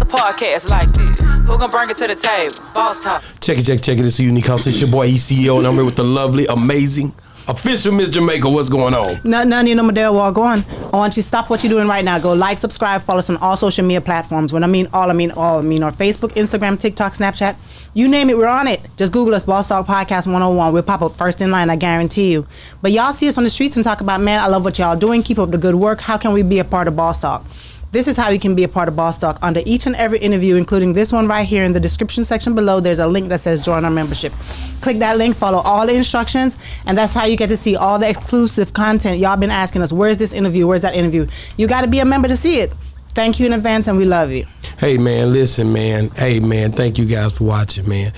podcast like this? Who gon' bring it to the table? Boss talk. Check it. It's a unique house. It's your boy ECO, and I'm here with the lovely, amazing, official Miss Jamaica. What's going on? None, you know, Madeo, walk on. I want you to stop what you're doing right now. Go like, subscribe, follow us on all social media platforms. When I mean all, I mean all. I mean our Facebook, Instagram, TikTok, Snapchat. You name it, we're on it. Just Google us, Boss Talk Podcast 101. We'll pop up first in line, I guarantee you. But y'all see us on the streets and talk about, man, I love what y'all doing. Keep up the good work. How can we be a part of Boss Talk? This is how you can be a part of Boss Talk. Under each and every interview, including this one right here, in the description section below, there's a link that says join our membership. Click that link, follow all the instructions, and that's how you get to see all the exclusive content. Y'all been asking us, where's this interview? Where's that interview? You got to be a member to see it. Thank you in advance, and we love you. Hey, man, listen, man. Hey, man, thank you guys for watching, man.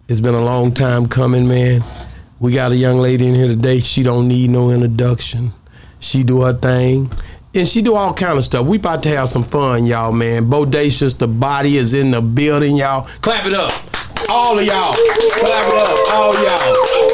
It's been a long time coming, man. We got a young lady in here today. She don't need no introduction. She do her thing. And she do all kind of stuff. We about to have some fun, y'all, man. Bodacious, the body is in the building, y'all. Clap it up. All of y'all. Clap it up. All y'all.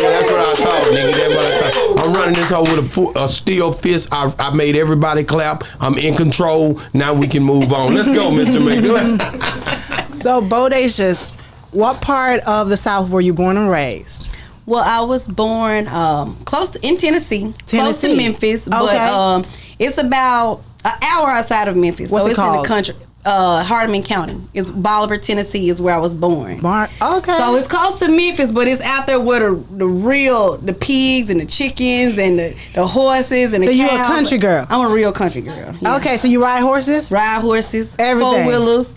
Yeah, that's what I thought, nigga. That's what I thought. I'm running this over with a steel fist. I made everybody clap. I'm in control. Now we can move on. Let's go, Mr. McGill. So, Bodacious, what part of the South were you born and raised? Well, I was born in Tennessee, close to Memphis, but it's about an hour outside of Memphis. What's so it it's called? In the country. Hardeman County. It's Bolivar, Tennessee is where I was born. Okay. So it's close to Memphis, but it's out there where the pigs and the chickens and the horses and the cows. So you're a country girl? I'm a real country girl. Yeah. Okay, so you ride horses? Ride horses, everything. 4-wheelers,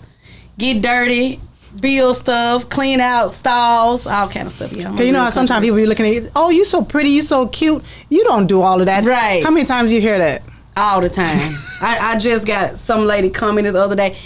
get dirty, build stuff, clean out stalls, all kind of stuff. Yeah, you know how sometimes people be looking at you, oh, you so pretty, you so cute. You don't do all of that. Right. How many times do you hear that? All the time. I just got some lady commented the other day,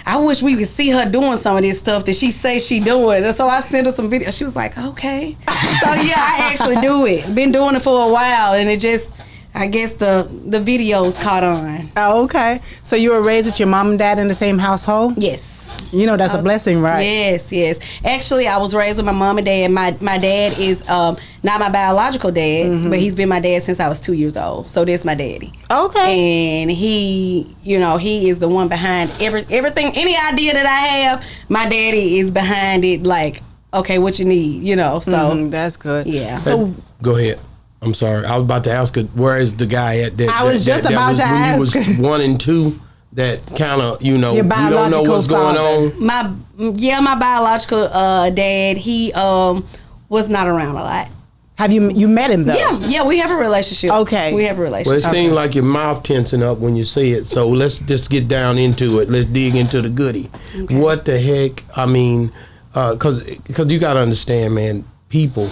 I wish we could see her doing some of this stuff that she say she doing. And so I sent her some videos. She was like, okay. So yeah, I actually do it. Been doing it for a while, and it just, I guess the videos caught on. Oh, okay. So you were raised with your mom and dad in the same household? Yes. You know that's a blessing, right? Yes. Actually, I was raised with my mom and dad. My dad is not my biological dad, but he's been my dad since I was 2 years old. So that's my daddy. Okay. And he is the one behind everything. Any idea that I have, my daddy is behind it. Like, okay, what you need, So that's good. Yeah. So go ahead. I'm sorry. I was about to ask her, where is the guy at? I was just about to ask. When you was 1 and 2. That kind of, we Your don't know what's father. going on. My biological dad, he was not around a lot. Have you met him though? Yeah, we have a relationship. Okay. We have a relationship. Well, it seems like your mouth tensing up when you say it, so let's just get down into it. Let's dig into the goodie. Okay. What the heck, I mean, because you got to understand, man, people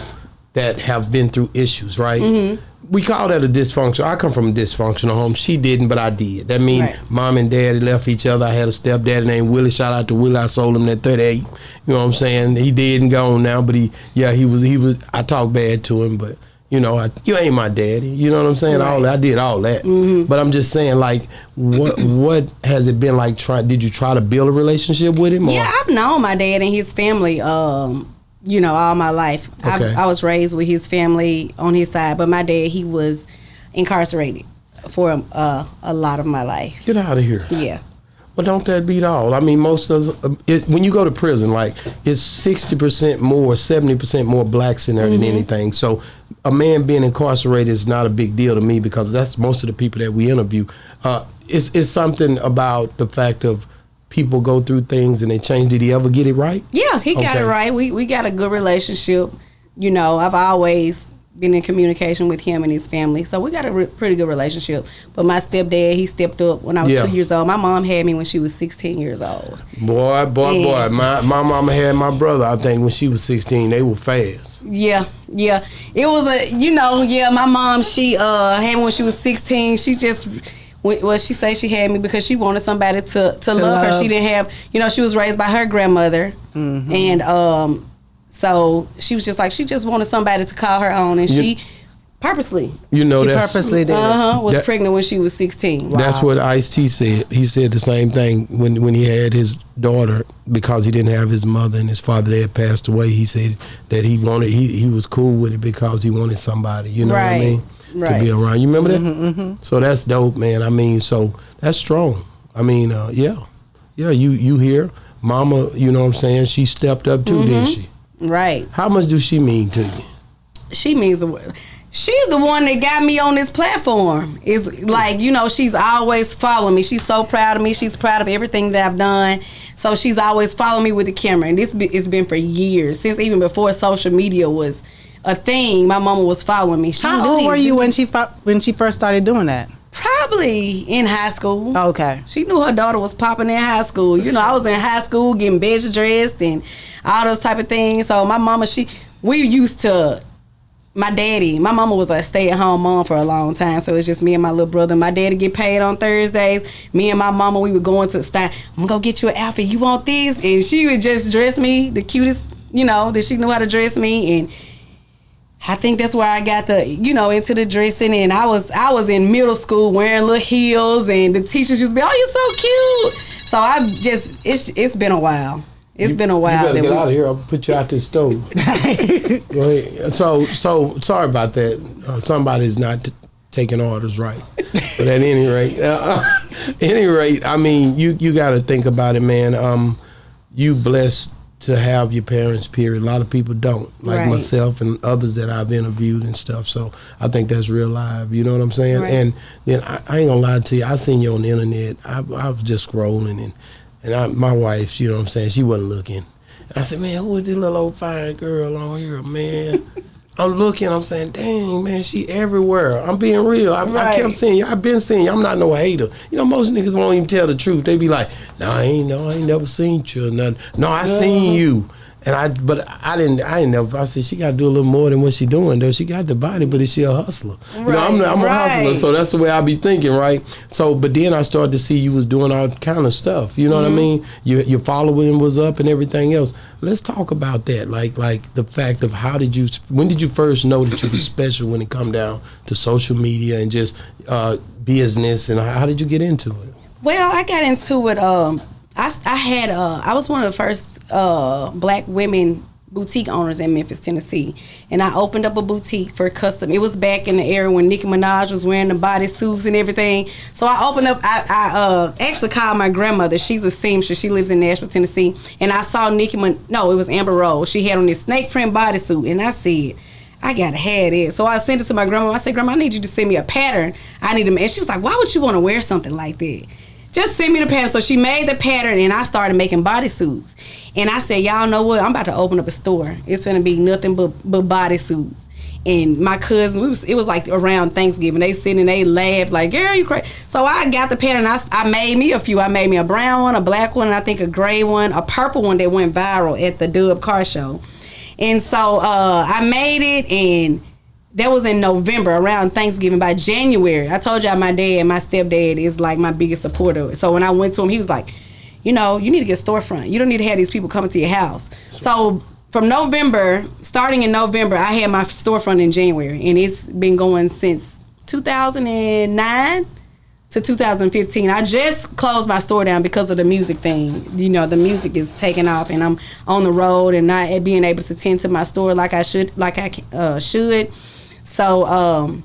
that have been through issues, right? Mm-hmm. We call that a dysfunction. I come from a dysfunctional home. She didn't, but I did. That means mom and daddy left each other. I had a stepdaddy named Willie. Shout out to Willie. I sold him that 38. You know what I'm saying? He dead and gone now, but he was. I talk bad to him, but you ain't my daddy. You know what I'm saying? Right. I did all that. Mm-hmm. But I'm just saying, like, what has it been like? Did you try to build a relationship with him? Yeah, I've known my dad and his family. All my life. Okay. I was raised with his family on his side, but my dad, he was incarcerated for a lot of my life. Get out of here. Yeah. But don't that beat all? I mean, most of us, when you go to prison, like, it's 60% more, 70% more blacks in there than anything. So a man being incarcerated is not a big deal to me, because that's most of the people that we interview. It's something about the fact of people go through things and they change. Did he ever get it right? Yeah, he got it right. We got a good relationship. I've always been in communication with him and his family, so we got a pretty good relationship. But my stepdad, he stepped up when I was 2 years old. My mom had me when she was 16 years old. Boy. My mama had my brother, I think, when she was 16. They were fast. Yeah. It was my mom, she had me when she was 16. She just... Well, she say she had me because she wanted somebody to love her. She didn't have, she was raised by her grandmother. Mm-hmm. And so she was just like, she just wanted somebody to call her own. And she purposely. She purposely did it. Was pregnant when she was 16. Wow. That's what Ice-T said. He said the same thing when he had his daughter, because he didn't have his mother and his father, they had passed away. He said that he was cool with it because he wanted somebody, you know what I mean? To be around. You remember that? Mm-hmm. So that's dope, man. I mean, so that's strong. I mean, you here. mama, you know what I'm saying, she stepped up too, didn't she? Right. How much do she mean to you? She means she's the one that got me on this platform. It's like, you know, she's always following me. She's so proud of me. She's proud of everything that I've done. So she's always following me with the camera. And it's been for years, since even before social media was a thing. My mama was following me. How old were you when she first started doing that? Probably in high school. Okay. She knew her daughter was popping in high school. You know, I was in high school getting best dressed and all those type of things. So my mama, we used to, my mama was a stay-at-home mom for a long time. So it's just me and my little brother. My daddy get paid on Thursdays. Me and my mama, we would go into the store. I'm going to go get you an outfit. You want this? And she would just dress me the cutest, you know, that she knew how to dress me. And I think that's where I got into the dressing. And I was in middle school wearing little heels, and the teachers used to be, oh, you're so cute. So it's been a while. It's been a while. You better get out of here. I'll put you out the stove. Go ahead. So sorry about that. Somebody's not taking orders right. But at any rate, I mean, you got to think about it, man. You blessed to have your parents, period. A lot of people don't, like myself and others that I've interviewed and stuff. So I think that's real live. You know what I'm saying? Right. And then I ain't gonna lie to you. I seen you on the internet. I was just scrolling and my wife, you know what I'm saying, she wasn't looking. And I said, man, who is this little old fine girl on here, man? I'm looking, I'm saying, dang, man, she everywhere. I'm being real. I kept saying you. I've been saying you. I'm not no hater. You know, most niggas won't even tell the truth. They be like, no, I ain't never seen you or nothing. No, I seen you. But I didn't never. I said she got to do a little more than what she doing though. She got the body, but is she a hustler? You know, I'm a hustler, so that's the way I be thinking, right? So, but then I started to see you was doing all kind of stuff. You know what I mean? Your following was up and everything else. Let's talk about that, like the fact of when did you first know that you was special when it come down to social media and just business, and how did you get into it? Well, I got into it. I was one of the first black women boutique owners in Memphis, Tennessee, and I opened up a boutique for custom. It was back in the era when Nicki Minaj was wearing the bodysuits and everything. So I opened up. I actually called my grandmother. She's a seamstress. She lives in Nashville, Tennessee, and I saw it was Amber Rose. She had on this snake print bodysuit, and I said, I gotta have it. So I sent it to my grandma. I said, Grandma, I need you to send me a pattern. And she was like, why would you want to wear something like that? Just send me the pattern. So she made the pattern, and I started making bodysuits. And I said, y'all know what? I'm about to open up a store. It's going to be nothing but bodysuits. And my cousins, it was like around Thanksgiving. They sitting and they laughed like, girl, you crazy. So I got the pattern. I made me a few. I made me a brown one, a black one, and I think a gray one, a purple one that went viral at the Dub Car Show. And so I made it, and that was in November, around Thanksgiving. By January, I told y'all my stepdad is like my biggest supporter. So when I went to him, he was like, you know, you need to get a storefront. You don't need to have these people coming to your house. So from starting in November, I had my storefront in January, and it's been going since 2009 to 2015. I just closed my store down because of the music thing. You know, the music is taking off, and I'm on the road and not being able to tend to my store like I should. So, and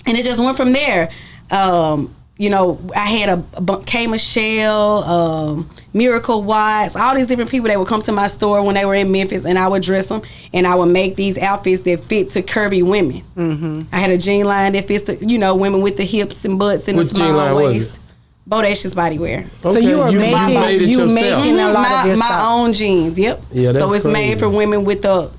it just went from there. You know, I had K. Michelle, Miracle Watts, all these different people that would come to my store when they were in Memphis, and I would dress them, and I would make these outfits that fit to curvy women. Mm-hmm. I had a jean line that fits to, women with the hips and butts and the small waist. Bodacious bodywear. Okay. So you were making a lot of your stuff. My own jeans. Yep. Yeah, that's so it's crazy. made for women with the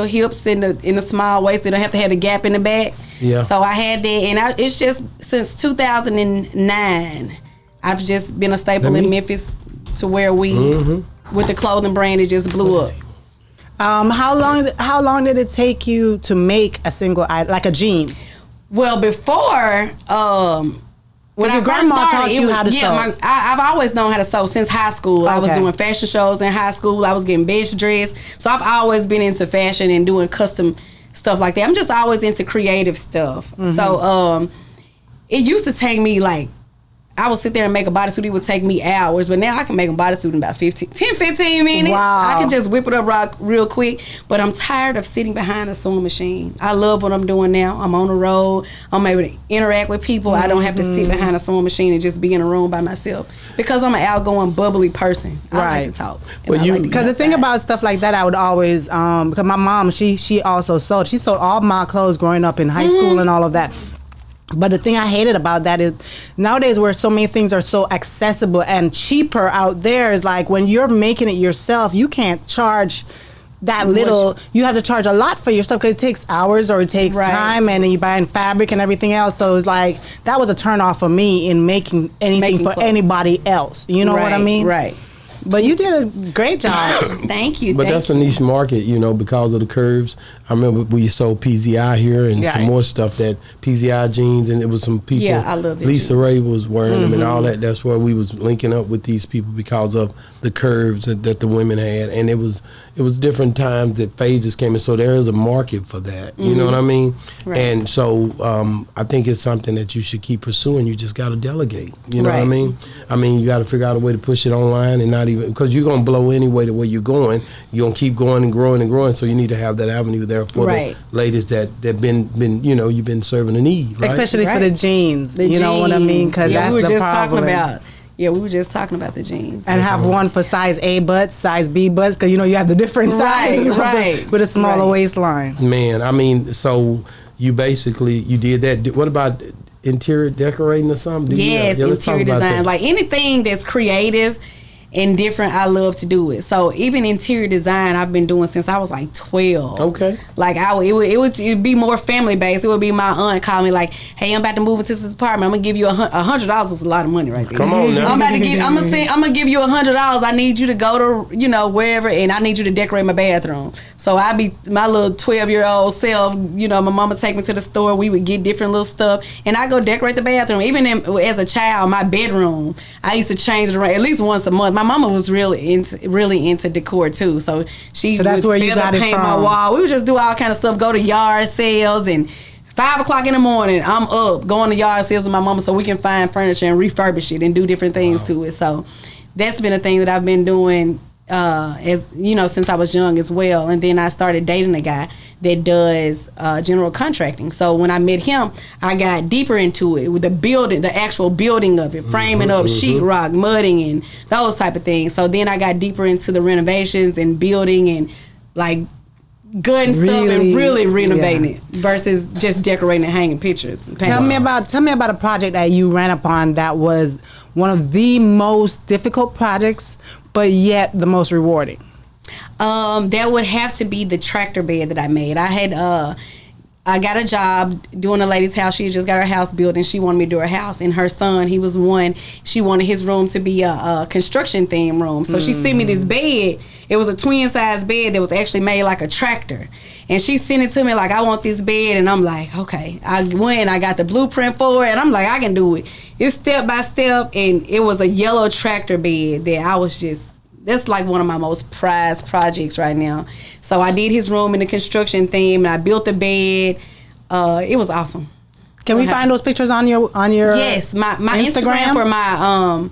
hips and the small waist. They don't have to have the gap in the back. Yeah. So I had that, and it's just since 2009, I've just been a staple in Memphis, to where we with the clothing brand, it just blew up. How long did it take you to make a single item, like a jean? Well, before when your grandma taught you how to sew. I've always known how to sew since high school. Okay. I was doing fashion shows in high school. I was getting best dressed. So I've always been into fashion and doing custom stuff like that. I'm just always into creative stuff. Mm-hmm. So it used to take me like, I would sit there and make a bodysuit. It would take me hours, but now I can make a bodysuit in about 15 minutes. Wow. I can just whip it up real quick. But I'm tired of sitting behind a sewing machine. I love what I'm doing now. I'm on the road. I'm able to interact with people. I don't have to sit behind a sewing machine and just be in a room by myself because I'm an outgoing, bubbly person. I like to talk. Because the thing about stuff like that, I would always, because my mom, she also sewed. She sewed all my clothes growing up in high school and all of that. But the thing I hated about that is nowadays where so many things are so accessible and cheaper out there is like when you're making it yourself, you can't charge that little. You have to charge a lot for your stuff because it takes hours or it takes time, and then you're buying fabric and everything else. So it's like that was a turn off for me in making anything for clothes. Anybody else. You know what I mean? Right. But you did a great job. Thank you. But that's a niche market, because of the curves. I remember we sold PZI here and some more stuff that PZI jeans, and it was some people. Yeah, I love it. Lisa Ray was wearing them and all that. That's where we was linking up with these people because of the curves that the women had, and it was different times that phases came in. So there is a market for that. You know what I mean? Right. And so I think it's something that you should keep pursuing. You just got to delegate. You know what I mean? I mean, you got to figure out a way to push it online and not even because you're gonna blow anyway the way you're going. You're gonna keep going and growing and growing. So you need to have that avenue there for the ladies that been you've been serving a need, right? Especially for the jeans. You know what I mean? Because that's we were the just problem. talking about. Yeah, we were just talking about the jeans. And have one for size A butts, size B butts, because you have the different sizes with a smaller waistline. Man, I mean, so you did that. What about interior decorating or something? Yes, interior design. Like anything that's creative and different, I love to do it. So even interior design, I've been doing since I was like 12. Okay. Like it'd be more family based. It would be my aunt calling me like, "Hey, I'm about to move into this apartment. I'm gonna give you $100." Was a lot of money right there. Come on now. I'm gonna give you $100. I need you to go to wherever, and I need you to decorate my bathroom. So I be my little 12-year-old self. My mama take me to the store. We would get different little stuff, and I go decorate the bathroom. Even as a child, my bedroom, I used to change it around at least once a month. My mama was really into decor too, so that's where you got it paint from. My wall. We would just do all kind of stuff. Go to yard sales, and 5 o'clock in the morning, I'm up going to yard sales with my mama so we can find furniture and refurbish it and do different things to it. So that's been a thing that I've been doing since I was young as well. And then I started dating a guy that does general contracting. So when I met him, I got deeper into it with the actual building of it, framing up, sheetrock, mudding, and those type of things. So then I got deeper into the renovations and building and like gutting stuff and really renovating it versus just decorating and hanging pictures. Tell me about a project that you ran upon that was one of the most difficult projects, but yet the most rewarding. That would have to be the tractor bed that I made. I got a job doing a lady's house. She had just got her house built, and she wanted me to do her house. And her son, he was one. She wanted his room to be a construction theme room. So she sent me this bed. It was a twin size bed that was actually made like a tractor. And she sent it to me like, I want this bed. And I'm like, okay. I went and I got the blueprint for it. And I'm like, I can do it. It's step by step. And it was a yellow tractor bed that that's like one of my most prized projects right now. So I did his room in the construction theme, and I built the bed. It was awesome. Can we find those pictures on your Yes, my Instagram for my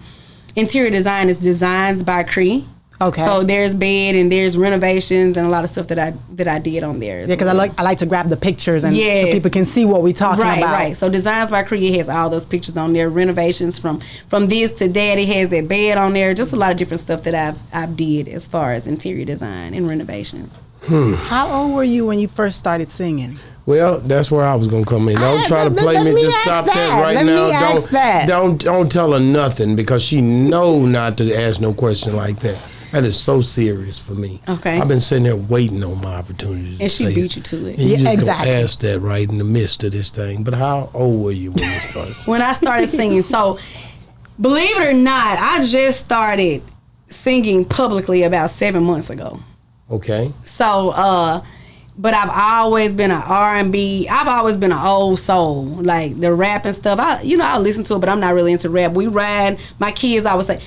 interior design is Designs by Cree. Okay. So there's bed and there's renovations and a lot of stuff that I did on there. Yeah, because I like to grab the pictures and so people can see what we're talking about. Right. So Designs by Cree has all those pictures on there. Renovations from this to that. It has that bed on there. Just a lot of different stuff that I've did as far as interior design and renovations. How old were you when you first started singing? Well, that's where I was gonna come in. Don't try to play me. Just stop that right now. Don't tell her nothing because she know not to ask no question like that. That is so serious for me. Okay. I've been sitting there waiting on my opportunity. And she beat you to it. And you just gonna ask that right in the midst of this thing. But how old were you when you started singing? When I started singing, so believe it or not, I just started singing publicly about 7 months ago. Okay. So But I've always been an R&B. I've always been an old soul, like the rap and stuff. I listen to it, but I'm not really into rap. We ride. My kids always say,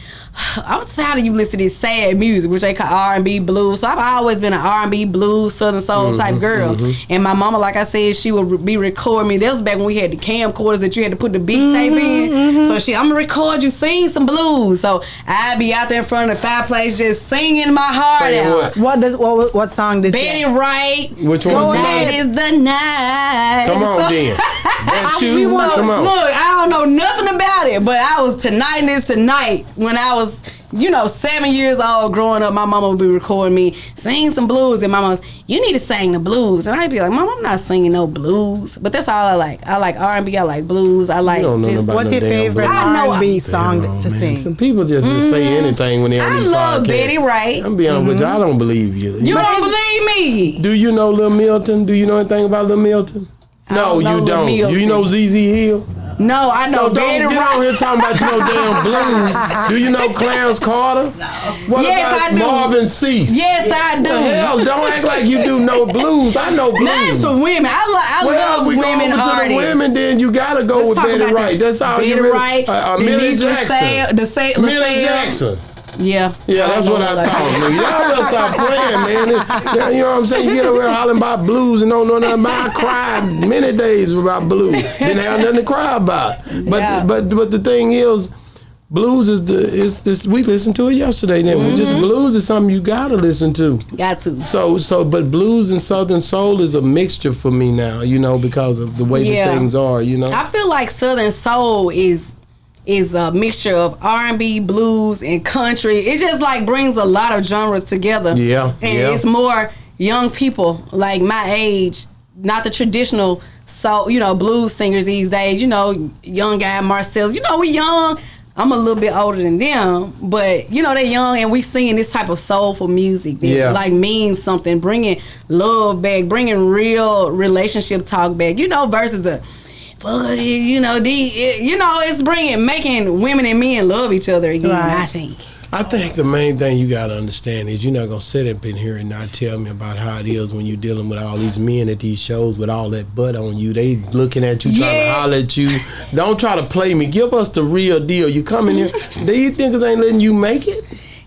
"I'm tired of you listen to this sad music," which they call R&B blues. So I've always been an R&B blues, Southern soul type girl. And my mama, like I said, she would be recording me. That was back when we had the camcorders that you had to put the big tape in. So I'm gonna record you sing some blues. So I'd be out there in front of the fireplace just singing my heart out. What song did Betty Wright. Which one? Tonight is the night. Come on, then. That's you. Come on. Look, I don't know nothing about it, but I was Tonight is Tonight when I was, 7 years old growing up. My mama would be recording me, sing some blues, and my mama was, you need to sing the blues. And I'd be like, Mom, I'm not singing no blues. But that's all I like. I like R&B, I like blues, I like what's your favorite R&B song to sing? Some people just say anything when they're on these podcasts. I love Betty Wright. I'm being honest with you, I don't believe you. You don't believe me? Do you know Lil Milton? Do you know anything about Lil Milton? No, you don't. Do you know ZZ Hill? No, I know Betty Wright. Don't get on here talking about damn blues. Do you know Clarence Carter? No. What about I do. Marvin Cease? Yes, I do. The hell, don't act like you do no blues. I know blues. Name some women. I love women artists. To the women, then you gotta go with Betty Wright. That's all you really. Millie Jackson. Millie Jackson. Yeah, that's what I thought. Man. Y'all better stop playing, man. You know what I'm saying? You get over here hollering about blues and don't know nothing about. I cried many days about blues. Didn't have nothing to cry about. But the thing is, blues is we listened to it yesterday. Then just blues is something you gotta listen to. Got to. But blues and Southern soul is a mixture for me now. Because of the way the things are. I feel like Southern soul is a mixture of R&B, blues, and country. It just like brings a lot of genres together. And it's more young people like my age, not the traditional blues singers these days. Young guy Marcellus. we young. I'm a little bit older than them, but they're young and we singing this type of soulful music that like means something, bringing love back, bringing real relationship talk back. Versus the it's making women and men love each other again. Right. I think the main thing you got to understand is you're not going to sit up in here and not tell me about how it is when you're dealing with all these men at these shows with all that butt on you. They looking at you, trying to holler at you. Don't try to play me. Give us the real deal. You come in here, do you think it ain't letting you make it?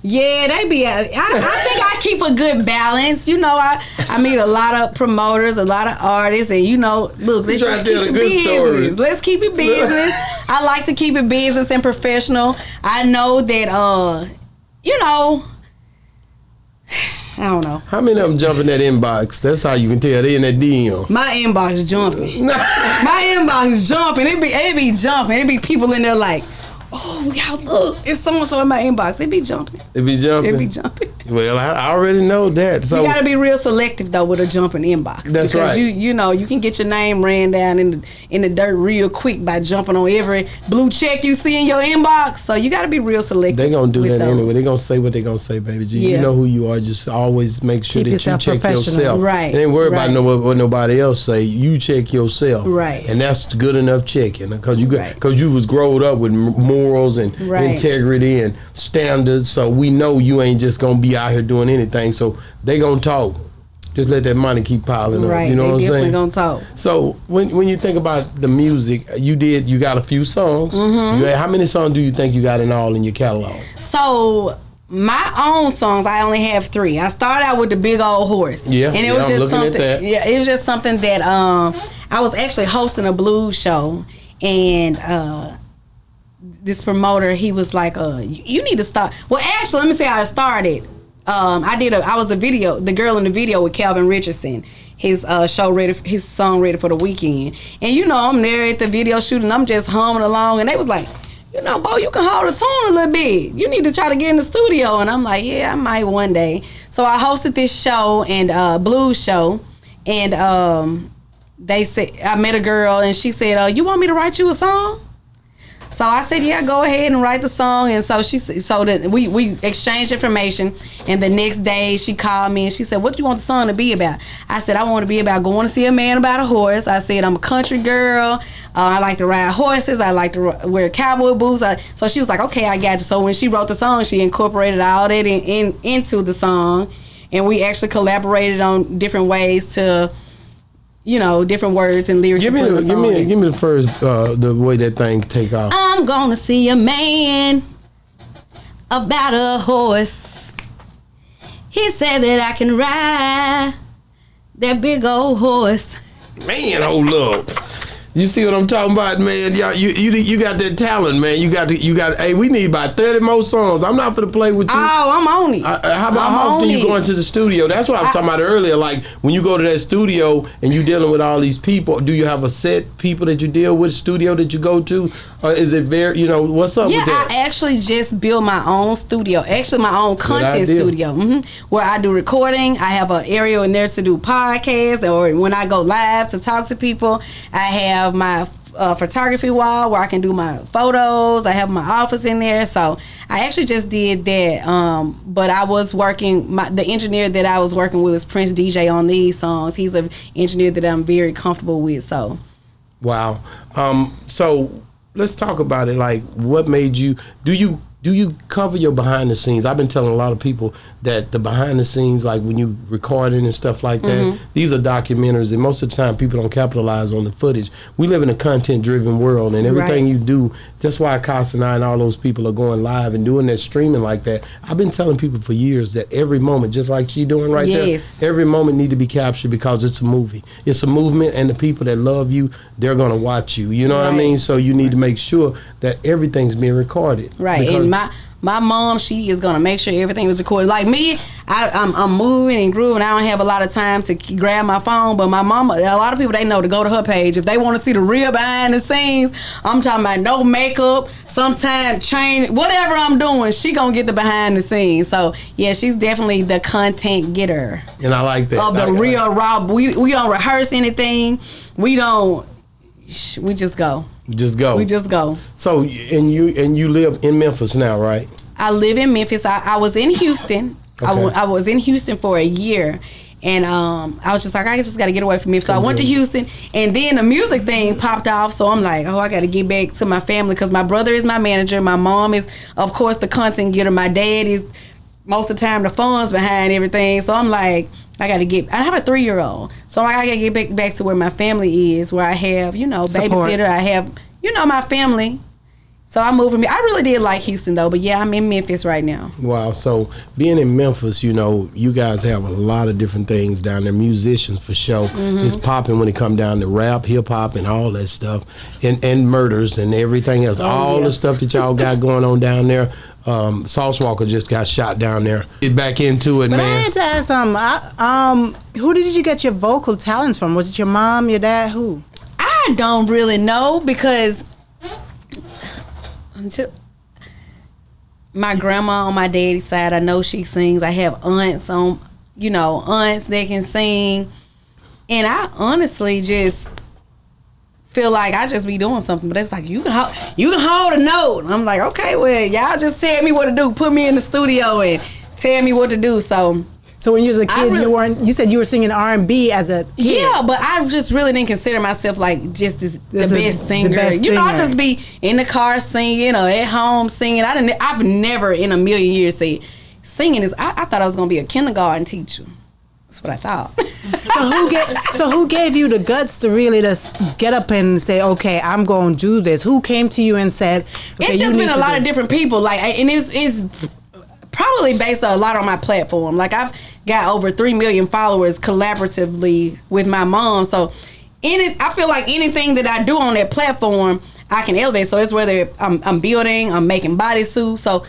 Yeah, they be. I think I keep a good balance. I meet a lot of promoters, a lot of artists, and look, let's just keep it business. Let's keep it business. I like to keep it business and professional. I know that, I don't know. How many of them jump in that inbox? That's how you can tell they in that DM. My inbox jumping. My inbox jumping. It be jumping. It be people in there like, oh, y'all look, it's so in my inbox. It be jumping. Well, I already know that. So you gotta be real selective though with a jumping inbox. That's right. Because you can get your name ran down in the dirt real quick by jumping on every blue check you see in your inbox. So you gotta be real selective. They're gonna do that anyway. They're gonna say what they're gonna say, baby G. You know who you are. Just always make sure that you check yourself. Right. And ain't worry about what nobody else say. You check yourself. Right. And that's good enough checking because you was growed up with morals and integrity and standards. So we know you ain't just gonna be out here doing anything. So they gonna talk. Just let that money keep piling up. You know what I'm saying? Definitely gonna talk. So when you think about the music, you got a few songs. How many songs do you think you got in all in your catalog? So my own songs, I only have 3. I started out with the Big Old Horse. Yeah, and it was just something. Yeah, it was just something that I was actually hosting a blues show, and this promoter, he was like, you need to start. Well, actually, let me say how it started. I was the girl in the video with Calvin Richardson. His song Ready for the Weekend. And I'm there at the video shooting, I'm just humming along, and they was like, Bo, you can hold a tune a little bit. You need to try to get in the studio. And I'm like, yeah, I might one day. So I hosted this show and blues show, and they said I met a girl, and she said, you want me to write you a song? So I said, yeah, go ahead and write the song. And so we exchanged information. And the next day she called me and she said, what do you want the song to be about? I said, I want to be about going to see a man about a horse. I said, I'm a country girl. I like to ride horses. I like to wear cowboy boots. So she was like, okay, I got you. So when she wrote the song, she incorporated all that into the song. and we actually collaborated on different ways to, different words and lyrics. Give me the first the way that thing take off. I'm gonna see a man about a horse. He said that I can ride that big old horse. Man, hold up. You see what I'm talking about, man? Y'all, you got that talent, man. You got. Hey, we need about 30 more songs. I'm not gonna play with you. Oh, I'm on it. How often you go into the studio? That's what I was talking about earlier. Like when you go to that studio and you dealing with all these people, do you have a set people that you deal with? Studio that you go to, or is it very? What's up with that? I actually just built my own studio. Actually, my own content studio, where I do recording. I have an area in there to do podcasts, or when I go live to talk to people. I have my photography wall where I can do my photos. I have my office in there, so I actually just did that. But I was working. The engineer that I was working with was Prince DJ on these songs. He's an engineer that I'm very comfortable with. So, wow. So let's talk about it. Like, what made you? Do you cover your behind the scenes? I've been telling a lot of people that the behind the scenes, like when you recording and stuff like that, these are documentaries, and most of the time people don't capitalize on the footage. We live in a content driven world, and everything you do, that's why Casa and I and all those people are going live and doing that streaming like that. I've been telling people for years that every moment, just like she doing right there, every moment need to be captured because it's a movie. It's a movement, and the people that love you, they're going to watch you. You know what I mean? So you need to make sure that everything's being recorded. Right, and my mom, she is gonna make sure everything was recorded. Like me, I'm moving and grooving. I don't have a lot of time to grab my phone. But my mama, a lot of people, they know to go to her page if they want to see the real behind the scenes. I'm talking about no makeup, sometimes change, whatever I'm doing. She gonna get the behind the scenes. So yeah, she's definitely the content getter. And I like that. Of the real raw. We don't rehearse anything. We don't. We just go. Just go. We just go. So, and you live in Memphis now, right? I live in Memphis. I was in Houston. Okay. I was in Houston for a year. And I was just like, I just got to get away from Memphis. So I went to Houston, and then the music thing popped off. So I'm like, I got to get back to my family because my brother is my manager. My mom is, of course, the content getter. My dad is, most of the time, the funds behind everything. So I'm like, I have a 3-year-old. So I got to get back to where my family is, where I have, babysitter. I have, my family. So I moved from. I really did like Houston though, but yeah, I'm in Memphis right now. Wow. So being in Memphis, you guys have a lot of different things down there. Musicians for sure. It's popping when it come down to rap, hip hop, and all that stuff, and murders and everything else. The stuff that y'all got going on down there. Sauce Walker just got shot down there. Get back into it, but man. I had to ask, who did you get your vocal talents from? Was it your mom, your dad, who? I don't really know because my grandma on my daddy's side, I know she sings. I have aunts aunts that can sing, and I honestly just feel like I just be doing something. But it's like you can hold a note. I'm like, okay, well, y'all just tell me what to do. Put me in the studio and tell me what to do. So when you was a kid, you said you were singing R&B as a kid. Yeah, but I just really didn't consider myself like just the best singer. I just be in the car singing or at home singing. I've never in a million years said singing is. I thought I was gonna be a kindergarten teacher. That's what I thought. So who gave you the guts to really just get up and say, okay, I'm gonna do this? Who came to you and said, okay, it's just been a lot of different people. And it's probably based a lot on my platform. Like I've got over 3 million followers collaboratively with my mom. So I feel like anything that I do on that platform, I can elevate. So it's whether I'm building, I'm making bodysuits. So,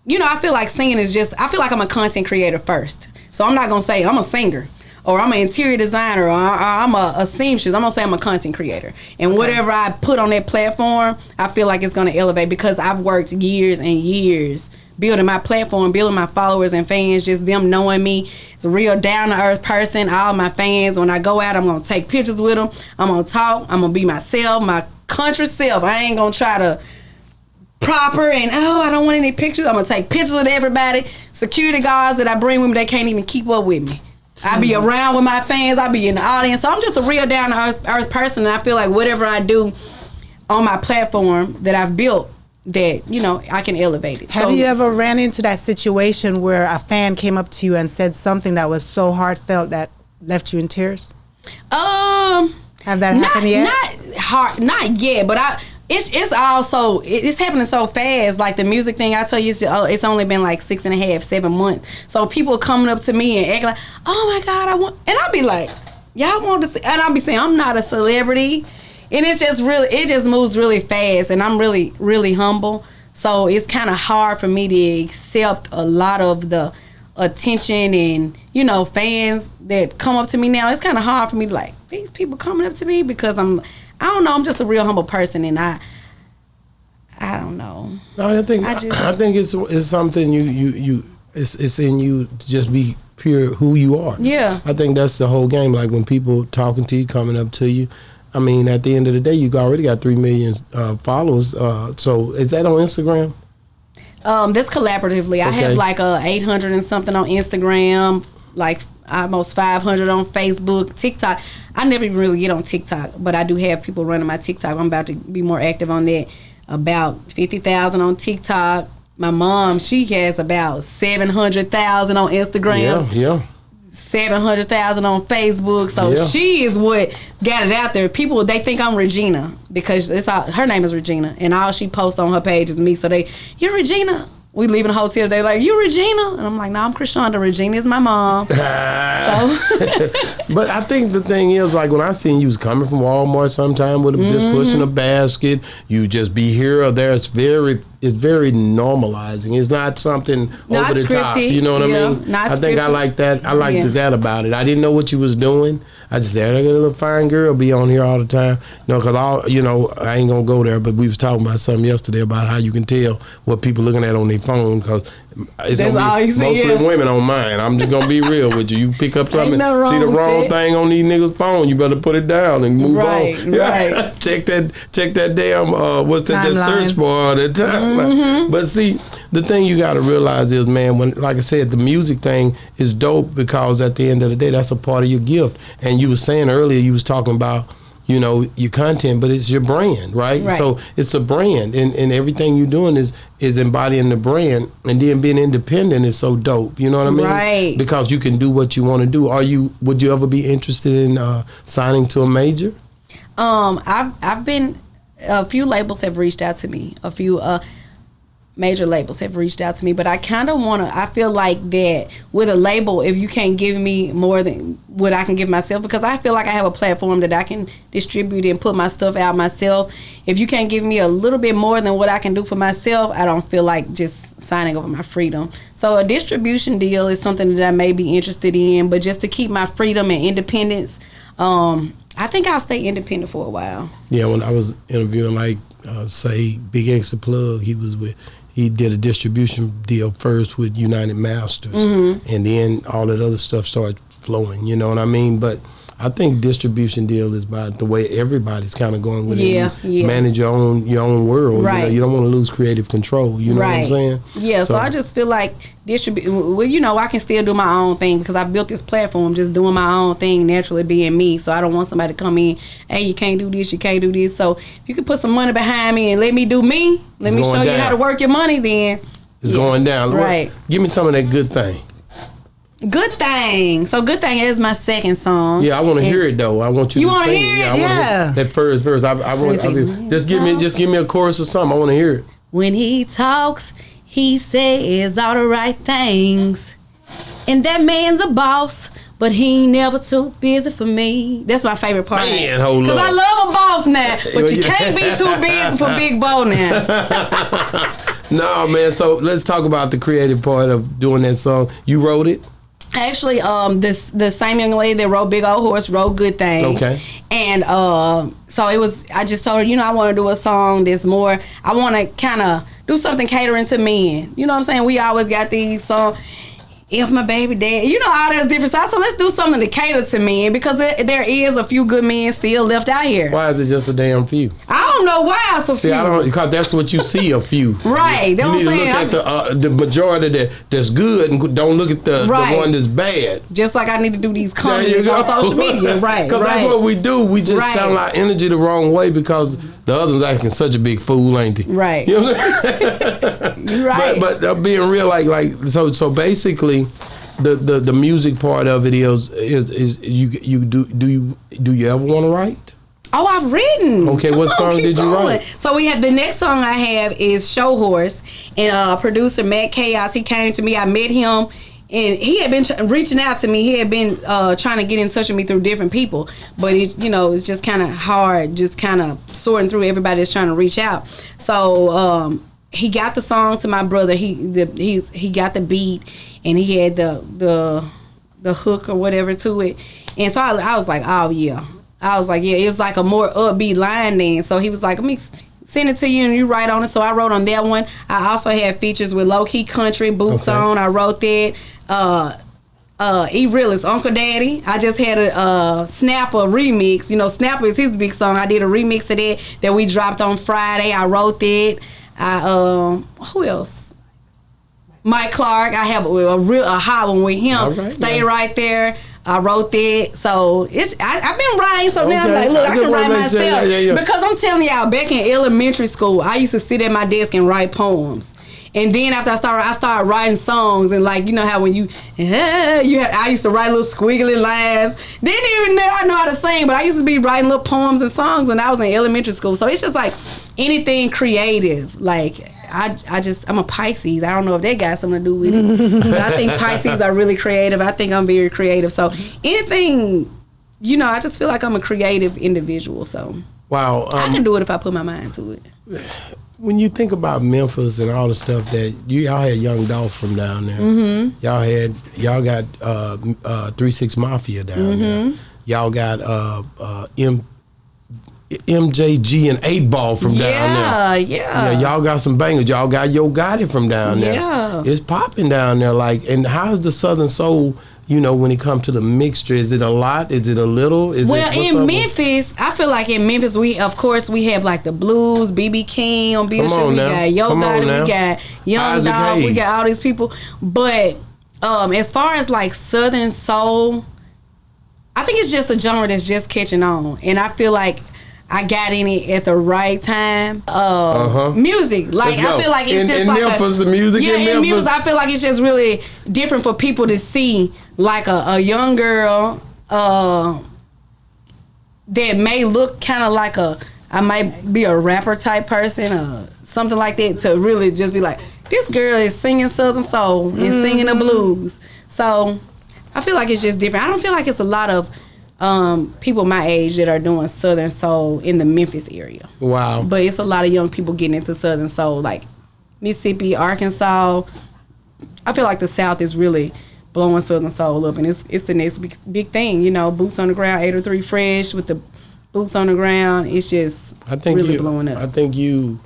I feel like singing is I feel like I'm a content creator first. So I'm not going to say I'm a singer or I'm an interior designer or I'm a seamstress. I'm going to say I'm a content creator. And whatever I put on that platform, I feel like it's going to elevate because I've worked years and years building my platform, building my followers and fans, just them knowing me. It's a real down-to-earth person. All my fans, when I go out, I'm going to take pictures with them. I'm going to talk. I'm going to be myself, my country self. I ain't going to try to proper and, I don't want any pictures. I'm going to take pictures with everybody. Security guards that I bring with me, they can't even keep up with me. I be around with my fans. I be in the audience. So I'm just a real down-to-earth person, and I feel like whatever I do on my platform that I've built, that, you know, I can elevate it. Have you ever ran into that situation where a fan came up to you and said something that was so heartfelt that left you in tears? Have that happened yet? Not yet, but it's also it's happening so fast. Like the music thing, I tell you, it's only been like 6.5, 7 months. So people coming up to me and acting like, "Oh my God, I want," and I'll be like, "Y'all want to?" And I'll be saying, "I'm not a celebrity," and it just moves really fast, and I'm really, really humble. So it's kind of hard for me to accept a lot of the attention and, you know, fans that come up to me now. It's kind of hard for me to like, these people coming up to me, because I don't know, I'm just a real humble person, and I don't know. No, I think it's something it's in you to just be pure who you are. Yeah. I think that's the whole game. Like when people talking to you, coming up to you, I mean, at the end of the day, you already got 3 million followers. So is that on Instagram? This collaboratively. I have like 800 and something on Instagram, like almost 500 on Facebook, TikTok. I never even really get on TikTok, but I do have people running my TikTok. I'm about to be more active on that. About 50,000 on TikTok. My mom, she has about 700,000 on Instagram. Yeah. 700,000 on Facebook. So she is what got it out there. People, they think I'm Regina because her name is Regina, and all she posts on her page is me. So you're Regina. We leaving the hotel today like, you Regina? And I'm like, no, I'm Krishonda. Regina is my mom. But I think the thing is, like, when I seen you was coming from Walmart sometime with just pushing a basket, you just be here or there, it's very normalizing. It's not something not over the scripted, top. You know what I mean? Not I think scripted. I like that. I liked that about it. I didn't know what you was doing. I just said, I got a little fine girl be on here all the time. Because I ain't gonna go there, but we was talking about something yesterday about how you can tell what people looking at on their phone, because it's That's all you see, mostly women on mine. I'm just gonna be real with you. You pick up something, see the wrong thing on these niggas' phone, you better put it down and move on. Right. check that damn what's that search bar all the time. Mm-hmm. But see, the thing you got to realize is, man, when, like I said, the music thing is dope, because at the end of the day, that's a part of your gift. And you were saying earlier, you was talking about, you know, your content, but it's your brand, right? So it's a brand, and everything you're doing is embodying the brand, and then being independent is so dope. You know what I mean? Right. Because you can do what you want to do. Would you ever be interested in signing to a major? I've been, a few labels have reached out to me. A few major labels have reached out to me, but I kind of want to, I feel like that with a label, if you can't give me more than what I can give myself, because I feel like I have a platform that I can distribute and put my stuff out myself. If you can't give me a little bit more than what I can do for myself, I don't feel like just signing over my freedom. So a distribution deal is something that I may be interested in, but just to keep my freedom and independence, I think I'll stay independent for a while. Yeah, when I was interviewing, like, say, Big X the Plug, he did a distribution deal first with United Masters, and then all that other stuff started flowing, you know what I mean? But I think distribution deal is about the way everybody's kind of going with it. Manage your own world. Right. You know, you don't want to lose creative control. You know what I'm saying? Yeah, so I just feel like well, you know, I can still do my own thing, because I've built this platform just doing my own thing, naturally being me. So I don't want somebody to come in, hey, you can't do this, you can't do this. So if you can put some money behind me and let me do me, let me show you how to work your money, then it's going down. Right. Give me some of that good thing. Good Thing. So Good Thing is my second song. Yeah, I want to hear it though. I want you to sing hear it. Yeah, I want to hear that first verse. Just give me a chorus or something. I want to hear it. When he talks, he says all the right things, and that man's a boss, but he ain't never too busy for me. That's my favorite part. Man, hold up. Because I love a boss now, but you can't be too busy for Big Bo now. No, man. So let's talk about the creative part of doing that song. You wrote it? Actually, the same young lady that wrote Big Old Horse wrote Good Thing. Okay. And so it was, I just told her, you know, I want to do a song that's more, I want to kind of do something catering to men. You know what I'm saying? We always got these songs, If My Baby Dad, you know, all those different songs. So let's do something to cater to men, because there is a few good men still left out here. Why is it just a damn few? I don't don't know why it's a few. See, I don't, because that's what you see, a few. Right. You need to look at the majority that's good and don't look at the one that's bad. Just like I need to do these comments on social media. Right. Because that's what we do. We just channel our energy the wrong way because the other's acting such a big fool, ain't he? Right. You know what I'm saying? Right. But being real, like so basically, the music part of it is you ever want to write? Oh, I've written. Okay, what song did you write? So we have the next song I have is Show Horse, and producer Matt Chaos. He came to me. I met him, and he had been reaching out to me. He had been trying to get in touch with me through different people, but it's just kind of hard, just kind of sorting through everybody that's trying to reach out. So he got the song to my brother. He got the beat, and he had the hook or whatever to it, and so I was like, oh yeah. I was like, yeah, it's like a more upbeat line then. So he was like, let me send it to you and you write on it. So I wrote on that one. I also had features with Low Key Country, Boots On. I wrote that. E-Realist, Uncle Daddy. I just had a Snapper remix. Snapper is his big song. I did a remix of that we dropped on Friday. I wrote that. Who else? Mike Clark. I have a hot one with him. Right, Stay Right There. I wrote that, so I've been writing. So now I'm like, look, I can write myself because I'm telling y'all, back in elementary school, I used to sit at my desk and write poems, and then after I started writing songs, and like how when I used to write little squiggly lines. Didn't even know I know how to sing, but I used to be writing little poems and songs when I was in elementary school. So it's just like anything creative, like. I'm a Pisces. I don't know if that got something to do with it. But I think Pisces are really creative. I think I'm very creative. So anything, I just feel like I'm a creative individual. So wow, I can do it if I put my mind to it. When you think about Memphis and all the stuff that y'all had Young Dolph from down there. Mm-hmm. Y'all got 3-6 Mafia down there. Y'all got MJG and 8 Ball from down there. Yeah, y'all got some bangers. Y'all got Yo Gotti from down there. Yeah. It's popping down there. And how's the Southern Soul, when it comes to the mixture? Is it a lot? Is it a little? In Memphis, I feel like in Memphis, we have like the blues, B.B. King on Beale Street. We got Yo Gotti, we got Young Dolph, we got all these people. But as far as like Southern Soul, I think it's just a genre that's just catching on. And I feel like I got in it at the right time. Music, like I feel like it's just like Memphis, the music in Memphis. I feel like it's just really different for people to see, like a young girl that may look kind of like I might be a rapper type person or something like that, to really just be like, this girl is singing Southern Soul and singing the blues. So I feel like it's just different. I don't feel like it's a lot of people my age that are doing Southern Soul in the Memphis area. Wow. But it's a lot of young people getting into Southern Soul, like Mississippi, Arkansas. I feel like the South is really blowing Southern Soul up, and it's the next big thing. Boots on the Ground, 803 Fresh with the Boots on the Ground. It's just really blowing up. I think you,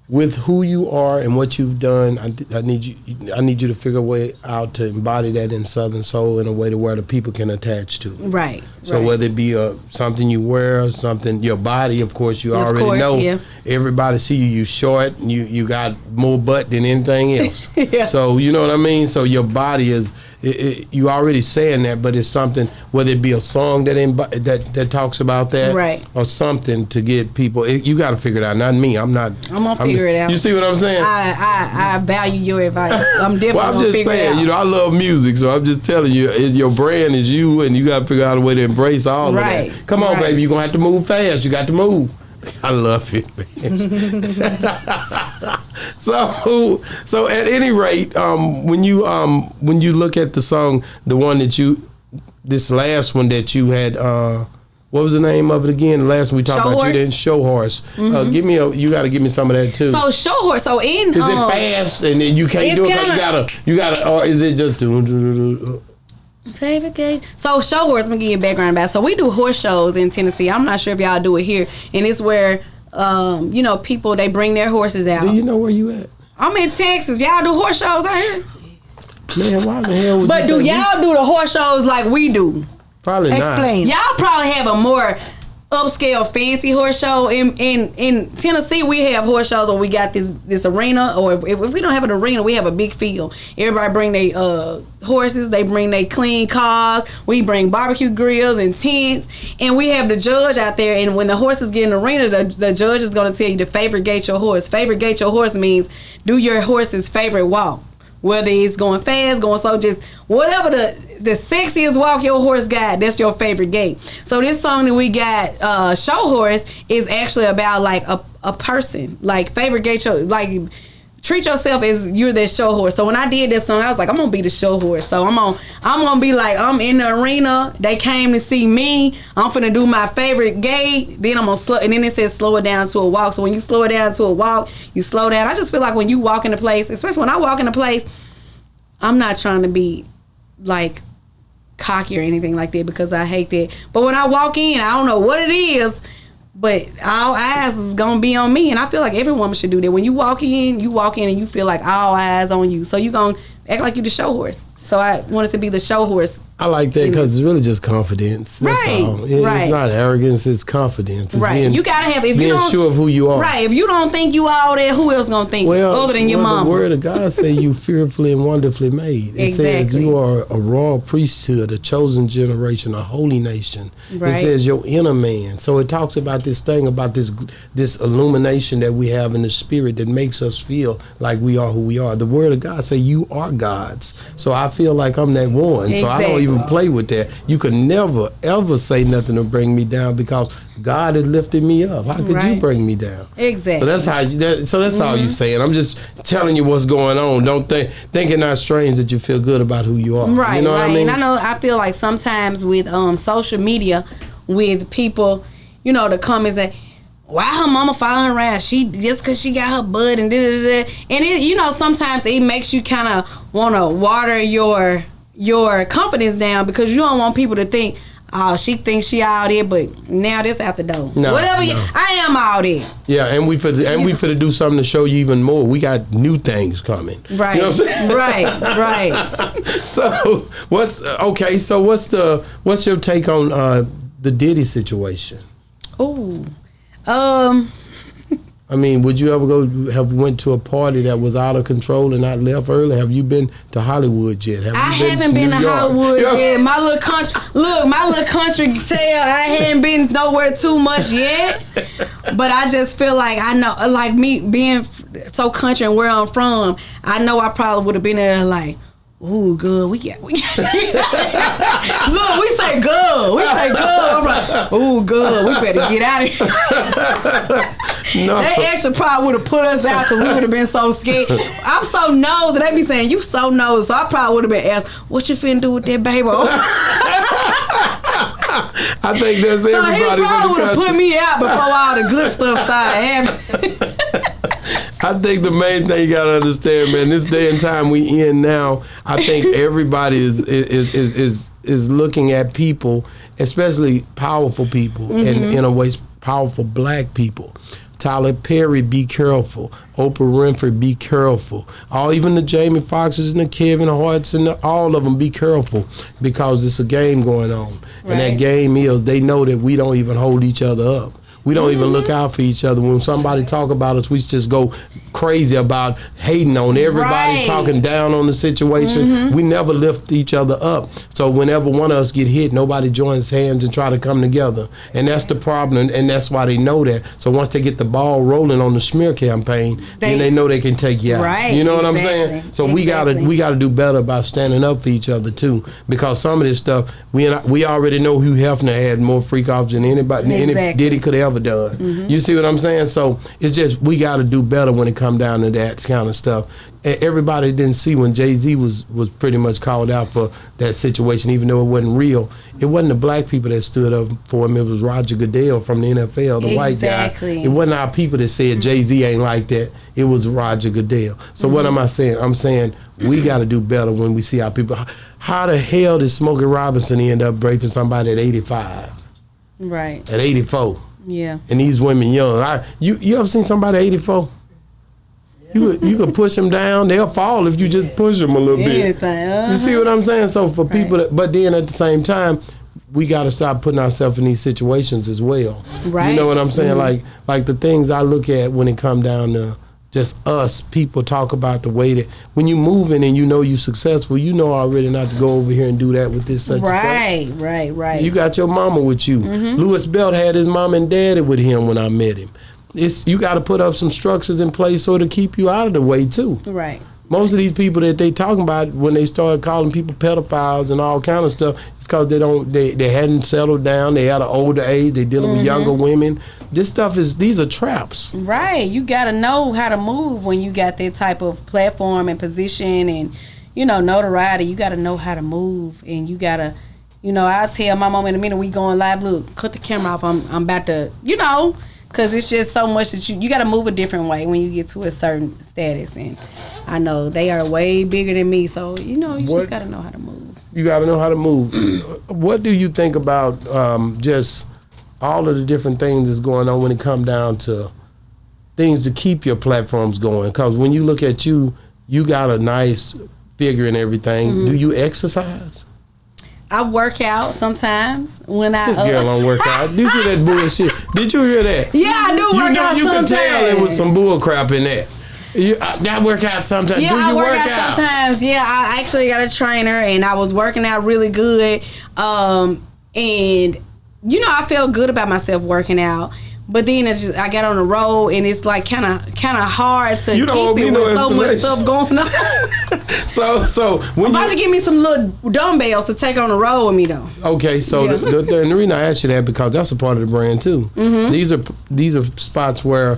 with who you are and what you've done, I need you to figure a way out to embody that in Southern Soul in a way to where the people can attach to. Right. So whether it be something you wear, something, your body, of course, you already know. Yeah. Everybody see you short, and you got more butt than anything else. Yeah. So you know what I mean? So your body is, you already saying that, but it's something, whether it be a song that talks about that, right, or something to get people. You got to figure it out. Not me. I'm gonna figure it out. You see what I'm saying? I value your advice. I'm definitely gonna figure it out. I'm just saying. I love music, so I'm just telling you, your brand is you, and you got to figure out a way to embrace all of that. Come on, baby. You're gonna have to move fast. You got to move. I love it, man. So at any rate, when you look at the song, the one that this last one that you had, what was the name of it again? The last one we talked about, you didn't Show Horse. Mm-hmm. You got to give me some of that too. So Show Horse. So is it fast and then you can't do it because you gotta, or is it just? Favorite game. So Show Horse, I'm gonna give you a background about it. So we do horse shows in Tennessee. I'm not sure if y'all do it here, and it's where people, they bring their horses out. Do you know where you at? I'm in Texas. Y'all do horse shows out here? Man, why the hell would but do y'all do the horse shows like we do? Probably not. Explain. Y'all probably have a more upscale fancy horse show. In Tennessee, we have horse shows where we got this arena, or if we don't have an arena, we have a big field. Everybody bring their horses, they bring their clean cars, we bring barbecue grills and tents, and we have the judge out there, and when the horses get in the arena, the judge is going to tell you to favorite gate your horse. Favorite gate your horse means do your horse's favorite walk. Whether it's going fast, going slow, just whatever the sexiest walk your horse got, that's your favorite gait. So this song that we got, Show Horse, is actually about like a person. Like favorite gait show, like treat yourself as you're that show horse. So when I did this song, I was like, I'm gonna be the show horse. So I'm gonna be like, I'm in the arena. They came to see me. I'm finna do my favorite gait. Then I'm gonna slow, and then it says slow it down to a walk. So when you slow it down to a walk, you slow down. I just feel like when you walk into place, especially when I walk into place, I'm not trying to be like cocky or anything like that because I hate that. But when I walk in, I don't know what it is, but all eyes is gonna be on me, and I feel like every woman should do that. When you walk in and you feel like all eyes on you, so you gonna act like you the show horse. So I wanted to be the show horse. I like that because it's really just confidence. That's right, all. right. It's not arrogance, it's confidence. It's right. You gotta have, if you don't, sure of who you are. Right. If you don't think you all that, who else gonna think you other than your mama? The word of God say you fearfully and wonderfully made. It says you are a royal priesthood, a chosen generation, a holy nation. Right. It says your inner man. So it talks about this thing, about this illumination that we have in the spirit that makes us feel like we are who we are. The word of God say you are God's. So I feel like I'm that one. So I don't even play with that. You could never ever say nothing to bring me down because God has lifted me up. How could you bring me down? Exactly. So that's how. That's all you saying. I'm just telling you what's going on. Don't think it not strange that you feel good about who you are. Right. You know what I mean? And I feel like sometimes with social media, with people, the comments that, why her mama following around? She just because she got her butt and da-da-da-da. And it, sometimes it makes you kind of want to water your confidence down because you don't want people to think, oh, she thinks she all there, but now this out the door. I am all there. Yeah, and we finna do something to show you even more. We got new things coming. Right. You know what I'm saying? Right. So what's your take on the Diddy situation? Oh. I mean, would you ever have went to a party that was out of control and not left early? Have you been to Hollywood yet? I haven't been to Hollywood yet. My little country tale, I hadn't been nowhere too much yet. But I just feel like I know, like me being so country and where I'm from, I know I probably would have been there like, ooh, good. We got. Look, we say good. I'm like, ooh, good. We better get out of here. No. They actually probably would have put us out because we would have been so scared. I'm so nosy. They be saying, you so nosy. So I probably would have been asked, what you finna do with that baby? I think that's everybody. So he probably would have put me out before all the good stuff started happening. I think the main thing you gotta understand, man, this day and time we in now, I think everybody is looking at people, especially powerful people, and in a way powerful black people. Tyler Perry, be careful. Oprah Winfrey, be careful. Even the Jamie Foxxes and the Kevin Harts and all of them, be careful because it's a game going on. Right. And that game is, they know that we don't even hold each other up. We don't even look out for each other. When somebody talk about us, we just go crazy about hating on everybody, talking down on the situation. We never lift each other up. So whenever one of us get hit, nobody joins hands and try to come together. And that's the problem, and that's why they know that. So once they get the ball rolling on the smear campaign, then they know they can take you out. Right, you know what I'm saying? So we gotta do better about standing up for each other too, because some of this stuff we already know Hugh Hefner had more freak offs than anybody, any Diddy could have ever done. You see what I'm saying? So it's just we got to do better when it come down to that kind of stuff. Everybody didn't see when Jay-Z was pretty much called out for that situation, even though it wasn't real. It wasn't the black people that stood up for him. It was Roger Goodell from the NFL, the white guy. It wasn't our people that said Jay-Z ain't like that. It was Roger Goodell. So what am I saying? I'm saying we got to do better when we see our people. How the hell did Smokey Robinson end up raping somebody at 85? Right. At 84. Yeah. And these women young. You ever seen somebody at 84? You could push them down. They'll fall if you just push them a little bit. You see what I'm saying? So for people but then at the same time, we got to stop putting ourselves in these situations as well. Right. You know what I'm saying? Like the things I look at when it come down to just us, people talk about the way that when you moving and you know you successful, you know already not to go over here and do that with this such and such. Right. You got your mama with you. Louis Belt had his mom and daddy with him when I met him. You got to put up some structures in place so to keep you out of the way too. Right. Most of these people that they talking about when they start calling people pedophiles and all kind of stuff, it's because they hadn't settled down. They at an older age. They dealing with younger women. These are traps. Right. You got to know how to move when you got that type of platform and position and, notoriety. You got to know how to move, and you got to, I'll tell my mom in a minute we going live. Look, cut the camera off. I'm about to, because it's just so much that you got to move a different way when you get to a certain status. And I know they are way bigger than me, so just got to know how to move. You got to know how to move. What do you think about just all of the different things that's going on when it come down to things to keep your platforms going? Because when you look at you got a nice figure and everything. Do you exercise? I work out sometimes when I. This girl don't work out. You see that bullshit? Did you hear that? Yeah, I do work out sometimes. You can tell there was some bull crap in that. I work out sometimes. Yeah, I work out sometimes. Yeah, I actually got a trainer, and I was working out really good. And I felt good about myself working out. But then I got on the road, and it's like kind of hard to keep it with so much stuff going on. So when I'm about to give me some little dumbbells to take on the road with me though. Okay, so the reason I asked you that because that's a part of the brand too. These are spots where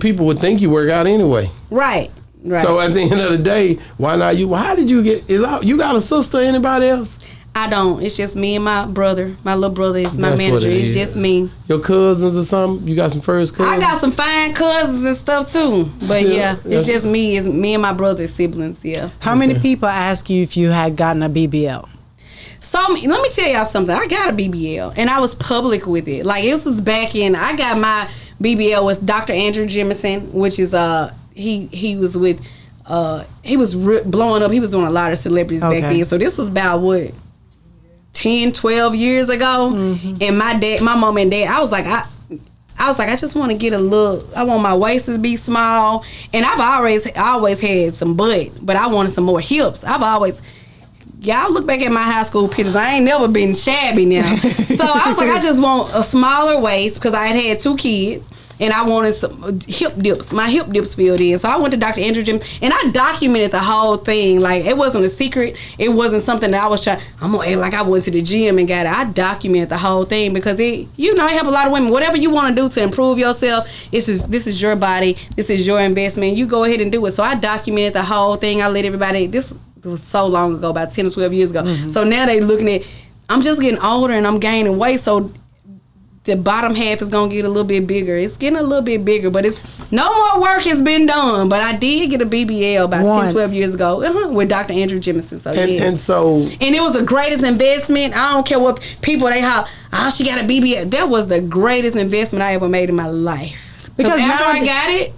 people would think you work out anyway. Right. So at the end of the day, why not you? How did you get? You got a sister? Or anybody else? I don't. It's just me and my brother. My little brother is my manager. It's just me. Your cousins or something? You got some first cousins? I got some fine cousins and stuff too. But it's just me. It's me and my brother's siblings. Yeah. How many people ask you if you had gotten a BBL? So let me tell y'all something. I got a BBL and I was public with it. Like this was back in. I got my BBL with Dr. Andrew Jemison, which is he was with he was blowing up. He was doing a lot of celebrities back then. So this was about what? 10, 12 years ago, and my mom and dad, I was like, I just want to get a look. I want my waist to be small, and I've always had some butt, but I wanted some more hips. Y'all look back at my high school pictures. I ain't never been shabby now. So I was like, I just want a smaller waist because I had 2 kids. And I wanted some hip dips. My hip dips filled in. So I went to Dr. Andrew Jim, and I documented the whole thing. Like, it wasn't a secret. It wasn't something that I was trying, I'm going to act like I went to the gym and got it. I documented the whole thing because it help a lot of women. Whatever you want to do to improve yourself, this is your body. This is your investment. You go ahead and do it. So I documented the whole thing. I let everybody, this was so long ago, about 10 or 12 years ago. So now they looking at, I'm just getting older and I'm gaining weight. So the bottom half is going to get a little bit bigger. It's getting a little bit bigger, but it's no more work has been done. But I did get a BBL about 10, 12 years ago with Dr. Andrew Jemison. So and it was the greatest investment. I don't care what people they have. She got a BBL. That was the greatest investment I ever made in my life. Because after I got it,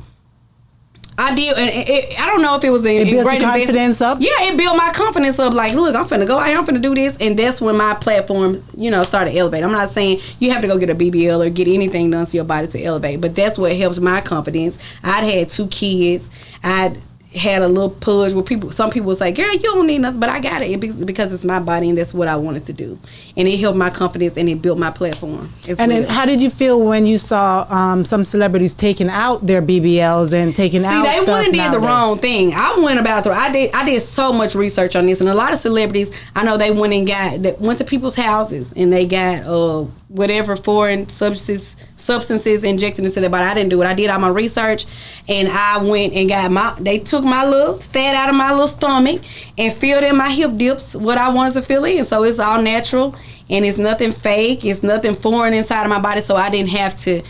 I did, and I don't know if it was a great investment. Confidence up. Yeah, it built my confidence up. Like, look, I'm finna go out here, I'm finna do this, and that's when my platform, started elevating. I'm not saying you have to go get a BBL or get anything done to your body to elevate, but that's what helps my confidence. I'd had 2 kids. I'd had a little pudge where some people would say, girl, you don't need nothing, but I got it because it's my body and that's what I wanted to do. And it helped my confidence and it built my platform. Then how did you feel when you saw some celebrities taking out their BBLs and taking out stuff? See, they went and did the wrong thing. I went about through. I did so much research on this, and a lot of celebrities, I know they went to people's houses and they got whatever foreign substances injected into their body. I didn't do it. I did all my research, and I went and they took my little fat out of my little stomach and filled in my hip dips what I wanted to fill in. So it's all natural and it's nothing fake. It's nothing foreign inside of my body. So I didn't have to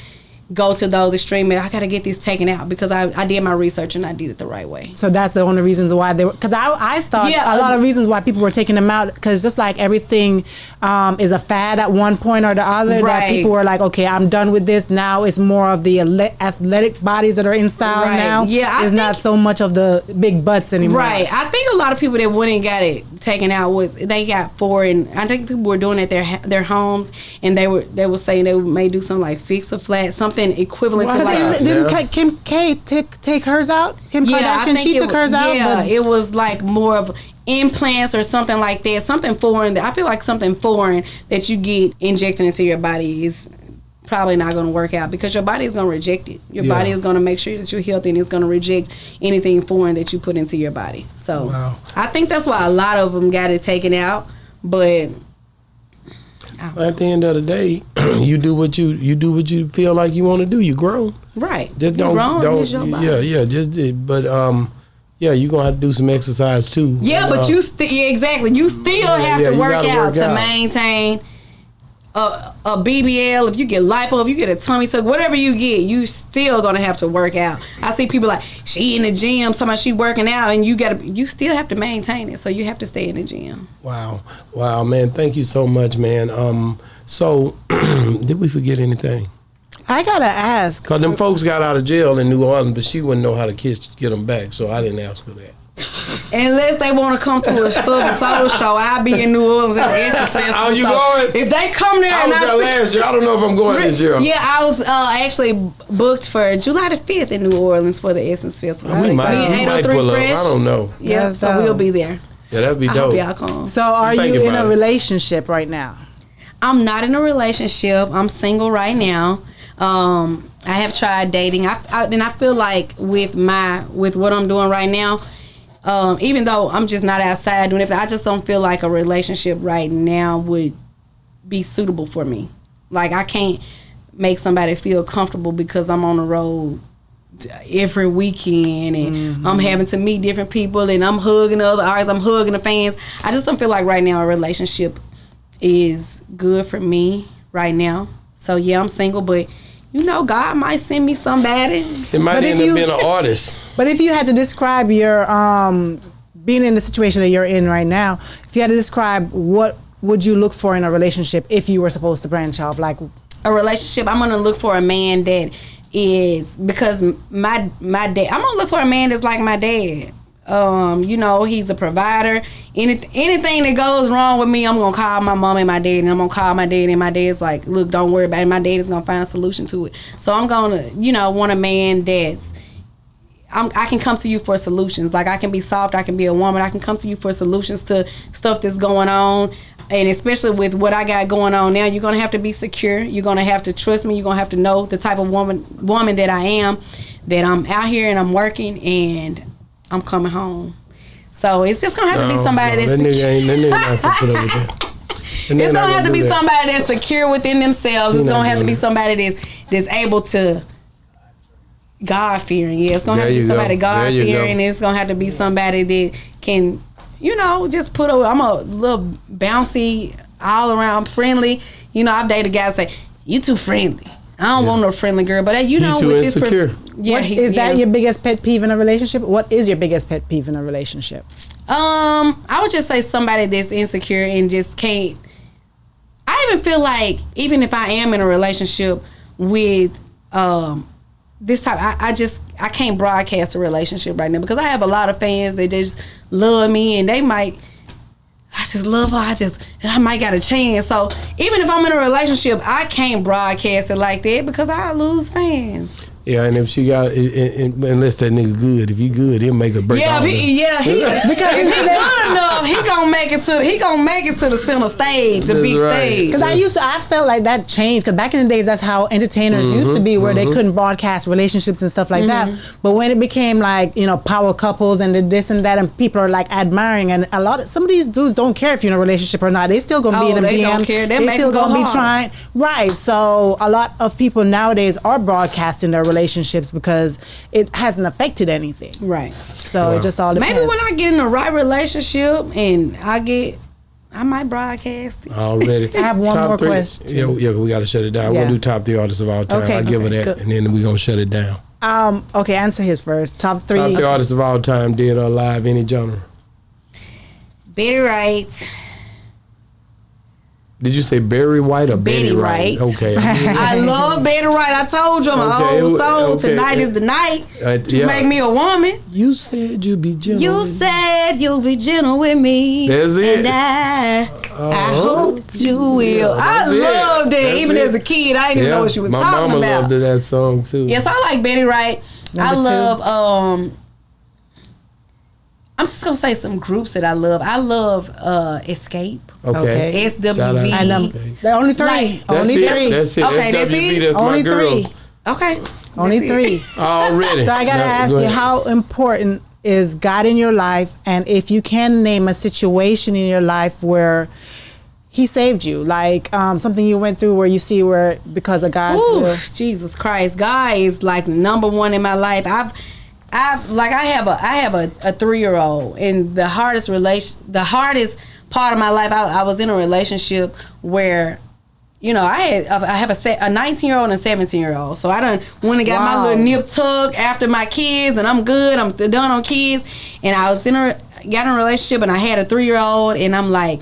go to those extreme. I got to get this taken out because I did my research and I did it the right way. So that's the only reasons why they were, because I thought a lot of reasons why people were taking them out, because just like everything is a fad at one point or the other, that people were like, okay, I'm done with this. Now it's more of the athletic bodies that are in style now. Yeah, it's not so much of the big butts anymore. Right. I think a lot of people that went and got it taken out was they got 4, and I think people were doing it at their homes, and they were saying they may do something like fix a flat, something equivalent to like. Didn't Kim K take hers out? Kim Kardashian, she took hers out. Yeah, it was like more of implants or something like that, something foreign. I feel like something foreign that you get injected into your body is probably not going to work out because your body is going to reject it. Your body is going to make sure that you're healthy, and it's going to reject anything foreign that you put into your body. So I think that's why a lot of them got it taken out. But at the end of the day, you do what you feel like you want to do. You grown, right? Just you're you're gonna have to do some exercise too. Yeah, but you exactly. You still have to work out to maintain a BBL. If you get lipo, if you get a tummy tuck, whatever you get, you still gonna have to work out. I see people like she in the gym, somebody she working out, and you still have to maintain it. So you have to stay in the gym. Wow, man! Thank you so much, man. So did we forget anything? I gotta ask. Cause them folks got out of jail in New Orleans, but she wouldn't know how to get them back, so I didn't ask her that. Unless they want to come to a Southern Soul show, I'll be in New Orleans at the Essence Festival. Oh, you going? If they come there, I was there last year. I don't know if I'm going this year. Yeah, I was actually booked for July the 5th in New Orleans for the Essence Festival. We might pull up. I don't know. Yeah, so we'll be there. Yeah, that'd be dope. I hope y'all come. So, are you in a relationship right now? I'm not in a relationship. I'm single right now. I have tried dating. And I feel like with what I'm doing right now, even though I'm just not outside doing it, I just don't feel like a relationship right now would be suitable for me. Like I can't make somebody feel comfortable because I'm on the road every weekend and I'm having to meet different people and I'm hugging other artists, I'm hugging the fans. I just don't feel like right now a relationship is good for me right now. So yeah, I'm single, but you know, God might send me somebody. It might end up being an artist. But if you had to describe your being in the situation that you're in right now, if you had to describe what would you look for in a relationship if you were supposed to branch off, like a relationship, I'm gonna look for a man that is, because my dad, I'm gonna look for a man that's like my dad. You know, he's a provider. Anything that goes wrong with me, I'm gonna call my mom and my dad, and I'm gonna call my dad, and my dad's like, look, don't worry about it. My dad is gonna find a solution to it. So I'm gonna, want a man that's, I can come to you for solutions. Like I can be soft, I can be a woman, I can come to you for solutions to stuff that's going on. And especially with what I got going on now, you're gonna have to be secure. You're gonna have to trust me. You're gonna have to know the type of woman that I am, that I'm out here and I'm working and I'm coming home. So it's just gonna have to be somebody that's secure. It's gonna have to be somebody that's secure within themselves. It's gonna have to be somebody that's able to God fearing. Yeah, it's gonna have to be somebody God fearing. It's gonna have to be somebody that can, just I'm a little bouncy, all around friendly. I've dated guys say, you too friendly. I don't want no friendly girl, but you too with insecure. Is that your biggest pet peeve in a relationship? What is your biggest pet peeve in a relationship? I would just say somebody that's insecure and just can't. I even feel like even if I am in a relationship with this type, I can't broadcast a relationship right now because I have a lot of fans that just love me and they might. I just love her. I might got a chance. So even if I'm in a relationship, I can't broadcast it like that because I lose fans. Yeah, and if she got, unless that nigga good, if he good, he'll make a break. Because if he good enough, he gonna make it to the center stage, the big stage. Because I felt like that changed. Because back in the days, that's how entertainers used to be, where they couldn't broadcast relationships and stuff like that. But when it became like power couples and this and that, and people are like admiring, and some of these dudes don't care if you're in a relationship or not. They still gonna be in them they DM. Don't care. They still gonna be trying. Right. So a lot of people nowadays are broadcasting their relationships because it hasn't affected anything. Right. So it just all depends. Maybe when I get in the right relationship and I might broadcast it. Already. I have one more question. Yeah, we got to shut it down. We're going to do top 3 artists of all time. I'll give her that, good. And then we're going to shut it down. Okay, answer his first. Top 3. Top 3 artists of all time, dead or alive, any genre. Betty Wright. Did you say Barry White or Betty Wright? Okay. I love Betty Wright. I told you I'm an old soul. Okay. Tonight is the night to make me a woman. You said you'd be gentle. You said you'll be gentle with me. That's it. And I hope you will. I loved it. Even as a kid, I didn't even know what she was talking about. My mama loved that song too. Yes, I like Betty Wright. I love I'm just gonna say some groups that I love. I love Escape. Okay. SWV. And the only three. Like, only three. That's it. Okay, SWV, that's only my girls. three. Okay. Only three. Already. So I gotta ask you, how important is God in your life? And if you can name a situation in your life where He saved you, like something you went through where you see where because of God's will. Jesus Christ, God is like number one in my life. I have a 3-year-old, and the hardest part of my life, I was in a relationship where, you know, I have a 19-year-old and a 17-year-old. So I done went and got my little nip tuck after my kids, and I'm good. I'm done on kids. And I was got in a relationship, and I had a 3-year-old, and I'm like,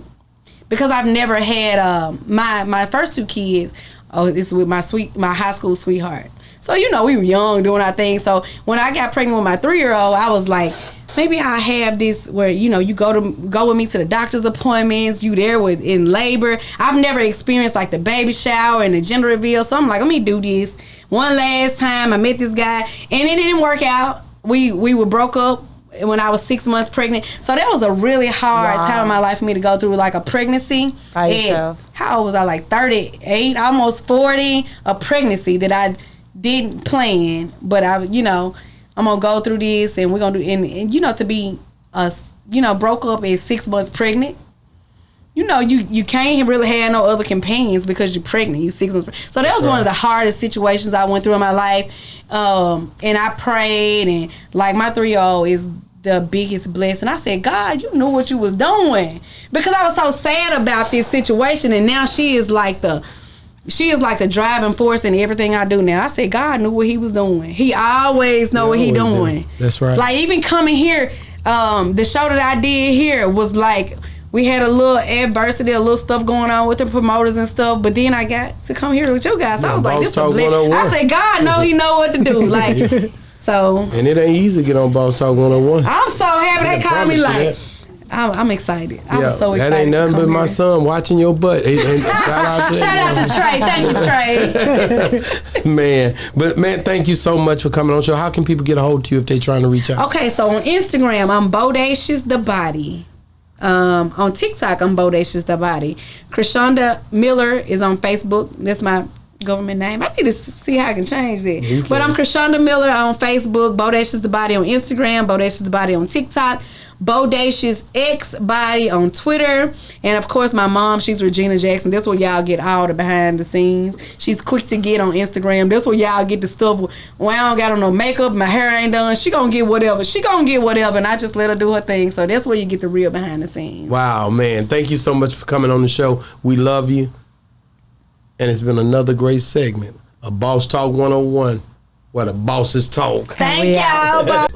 because I've never had my first 2 kids. Oh, this is with my high school sweetheart. So, you know, we were young doing our thing. So when I got pregnant with my 3-year-old, I was like, maybe I have this where, you know, you go with me to the doctor's appointments, you there in labor. I've never experienced like the baby shower and the gender reveal. So I'm like, let me do this one last time. I met this guy and it didn't work out. We were broke up when I was 6 months pregnant. So that was a really hard time in my life for me to go through, like a pregnancy. By yourself. How old was I? Like 38, almost 40, a pregnancy that I didn't plan, but I'm gonna go through this, and we're gonna do, and you know, to be broke up at 6 months pregnant, you know, you can't really have no other companions because you're pregnant. You 6 months pregnant. So that was one of the hardest situations I went through in my life. And I prayed, and like my 3-year-old is the biggest blessing. I said, God, you knew what you was doing, because I was so sad about this situation, and now she is like the driving force in everything I do now. I said, God knew what He was doing. He always know what He doing. That's right. Like even coming here, the show that I did here was like, we had a little adversity, a little stuff going on with the promoters and stuff, but then I got to come here with you guys. So I was like, this is a blessing. I said, God know He know what to do. Like, so. And it ain't easy to get on Boss Talk 101. I'm so happy they called me like. I'm excited. I was so excited. That ain't nothing but my here. son watching your butt. And shout out to Trey. Thank you, Trey. Man, thank you so much for coming on the show. How can people get a hold of you if they're trying to reach out? Okay, so on Instagram, I'm Bodacious the Body. On TikTok, I'm Bodacious the Body. Krishonda Miller is on Facebook. That's my government name. I need to see how I can change that. But I'm Krishonda Miller on Facebook, Bodacious the Body on Instagram, Bodacious the Body on TikTok, Bodacious X Body on Twitter, and of course my mom, she's Regina Jackson. That's where y'all get all the behind the scenes. She's quick to get on Instagram. That's where y'all get the stuff when I don't got on no makeup, my hair ain't done. She gonna get whatever. And I just let her do her thing. So that's where you get the real behind the scenes. Wow, man. Thank you so much for coming on the show. We love you. And it's been another great segment of Boss Talk 101, where the bosses talk. Thank y'all.